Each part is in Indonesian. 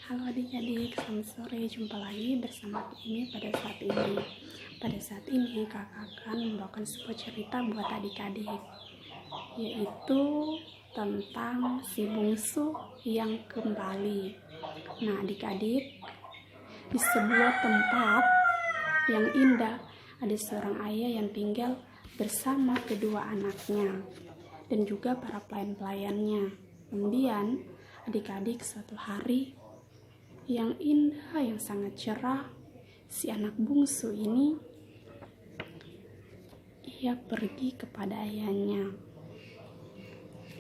Halo adik-adik, selamat sore. Jumpa lagi bersama Imi pada saat ini. Pada saat ini kakak akan membawakan sebuah cerita buat adik-adik, yaitu tentang si bungsu yang kembali. Nah adik-adik, di sebuah tempat yang indah ada seorang ayah yang tinggal bersama kedua anaknya dan juga para pelayan-pelayannya. Kemudian adik-adik, suatu hari yang indah, yang sangat cerah, si anak bungsu ini ia pergi kepada ayahnya.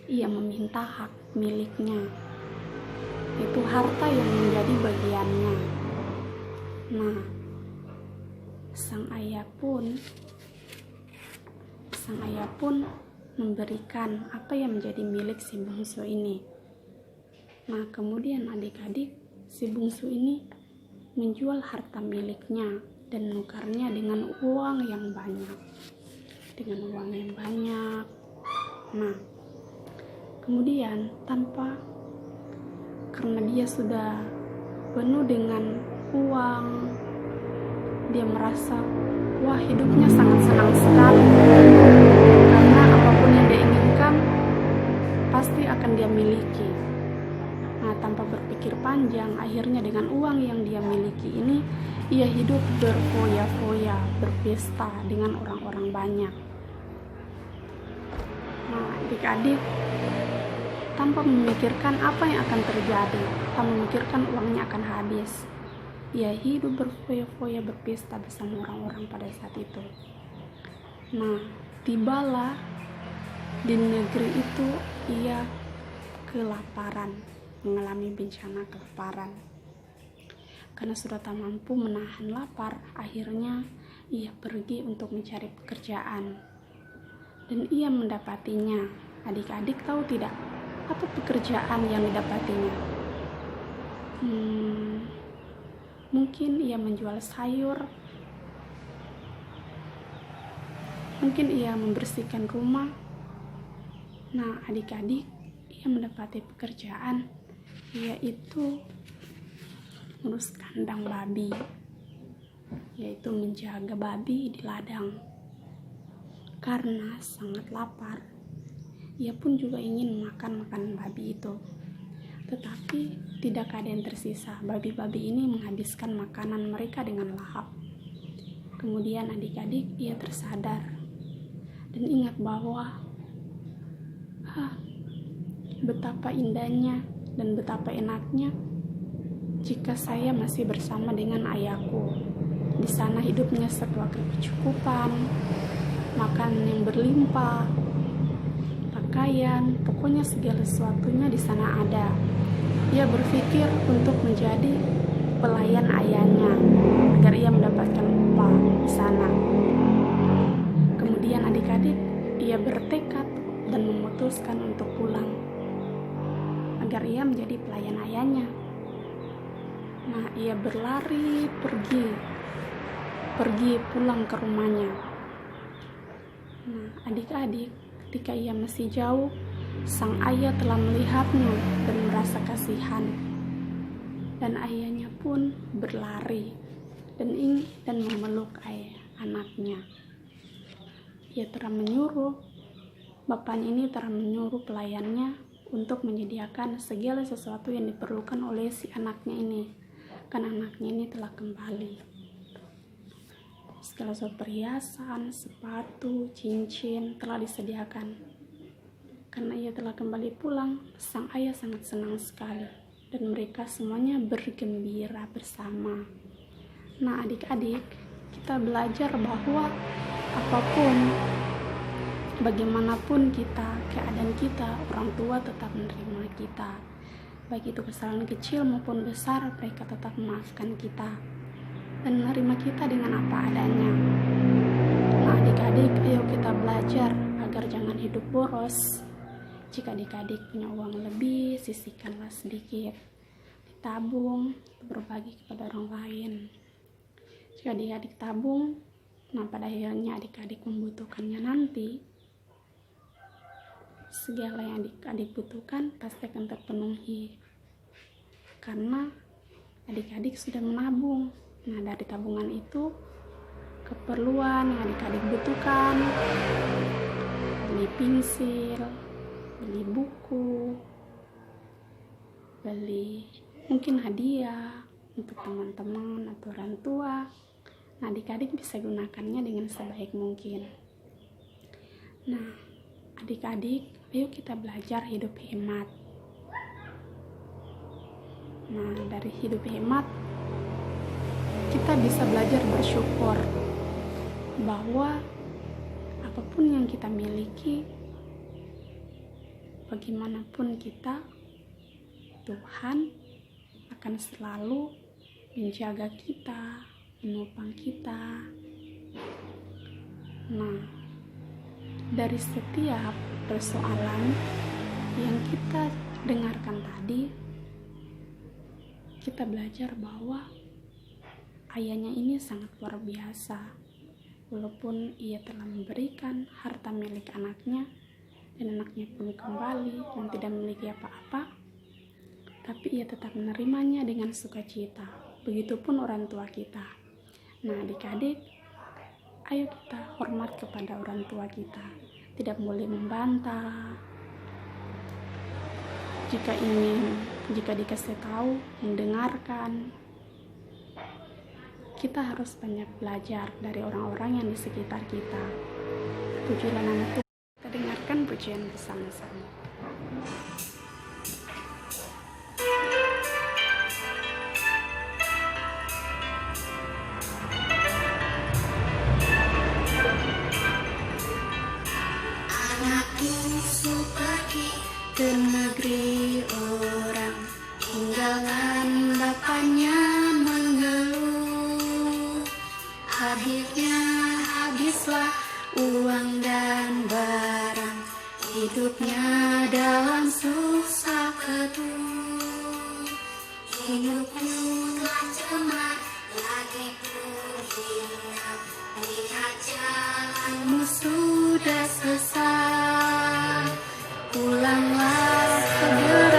Ia meminta hak miliknya, itu harta yang menjadi bagiannya. Nah, sang ayah pun memberikan apa yang menjadi milik si bungsu ini. Nah, kemudian adik-adik, si bungsu ini menjual harta miliknya dan menukarnya dengan uang yang banyak. Nah, kemudian karena dia sudah penuh dengan uang, dia merasa, wah, hidupnya sangat senang sekali. Karena apapun yang dia inginkan pasti akan dia miliki. Nah, tanpa berpikir panjang, akhirnya dengan uang yang dia miliki ini, ia hidup berfoya-foya, berpesta dengan orang-orang banyak. Nah, adik-adik, tanpa memikirkan apa yang akan terjadi, tanpa memikirkan uangnya akan habis, ia hidup berfoya-foya, berpesta bersama orang-orang pada saat itu. Nah, tibalah di negeri itu ia kelaparan, mengalami bencana kelaparan. Karena sudah tak mampu menahan lapar, akhirnya ia pergi untuk mencari pekerjaan. Dan ia mendapatinya. Adik-adik tahu tidak apa pekerjaan yang didapatinya? Mungkin ia menjual sayur, mungkin ia membersihkan rumah. Nah adik-adik, ia mendapati pekerjaan, yaitu ngurus kandang babi, yaitu menjaga babi di ladang. Karena sangat lapar, ia pun juga ingin makan makanan babi itu, tetapi tidak ada yang tersisa. Babi-babi ini menghabiskan makanan mereka dengan lahap. Kemudian adik-adik, ia tersadar dan ingat bahwa betapa indahnya dan betapa enaknya jika saya masih bersama dengan ayahku. Di sana hidupnya sebuah kecukupan, makanan yang berlimpah, pakaian, pokoknya segala sesuatunya di sana ada. Ia berpikir untuk menjadi pelayan ayahnya agar ia mendapatkan upah di sana. Kemudian adik-adik, ia bertekad dan memutuskan untuk pulang agar ia menjadi pelayan ayahnya. Nah, ia berlari pergi pulang ke rumahnya. Nah, adik-adik, ketika ia masih jauh, sang ayah telah melihatnya dan merasa kasihan. Dan ayahnya pun berlari dan ingin memeluk anaknya. Bapaknya ini telah menyuruh pelayannya untuk menyediakan segala sesuatu yang diperlukan oleh si anaknya ini, karena anaknya ini telah kembali. Segala sesuatu perhiasan, sepatu, cincin telah disediakan. Karena ia telah kembali pulang, sang ayah sangat senang sekali dan mereka semuanya bergembira bersama. Nah adik-adik, kita belajar bahwa bagaimanapun keadaan kita, orang tua tetap menerima kita. Baik itu kesalahan kecil maupun besar, mereka tetap memaafkan kita dan menerima kita dengan apa adanya. Nah adik-adik, ayo kita belajar agar jangan hidup boros. Jika adik-adik punya uang lebih, sisihkanlah sedikit, ditabung, berbagi kepada orang lain. Jika adik-adik tabung, nah pada akhirnya adik-adik membutuhkannya nanti, segala yang adik-adik butuhkan pasti akan terpenuhi. Karena adik-adik sudah menabung. Nah, dari tabungan itu keperluan yang adik-adik butuhkan, beli pensil, beli buku, beli mungkin hadiah untuk teman-teman atau orang tua. Nah, adik-adik bisa gunakannya dengan sebaik mungkin. Nah, adik-adik, ayo kita belajar hidup hemat. Nah, dari hidup hemat kita bisa belajar bersyukur bahwa apapun yang kita miliki, bagaimanapun kita, Tuhan akan selalu menjaga kita, menopang kita. Nah, dari setiap persoalan yang kita dengarkan tadi, kita belajar bahwa ayahnya ini sangat luar biasa. Walaupun ia telah memberikan harta milik anaknya, dan anaknya pun kembali dan tidak memiliki apa-apa, tapi ia tetap menerimanya dengan sukacita. Begitupun orang tua kita. Nah, adik-adik, ayo kita hormat kepada orang tua kita. Tidak boleh membantah. Jika dikasih tahu, mendengarkan. Kita harus banyak belajar dari orang-orang yang di sekitar kita. Pujilah nama Tuhan. Kita dengarkan pujian bersama-sama. Ke negeri orang, tinggalan bapaknya mengeluh. Habislah uang dan barang, hidupnya dalam susah keduh. Hidupnya telah cemar, lagi hina, lihat jalanmu sudah sesat. Pulanglah segera.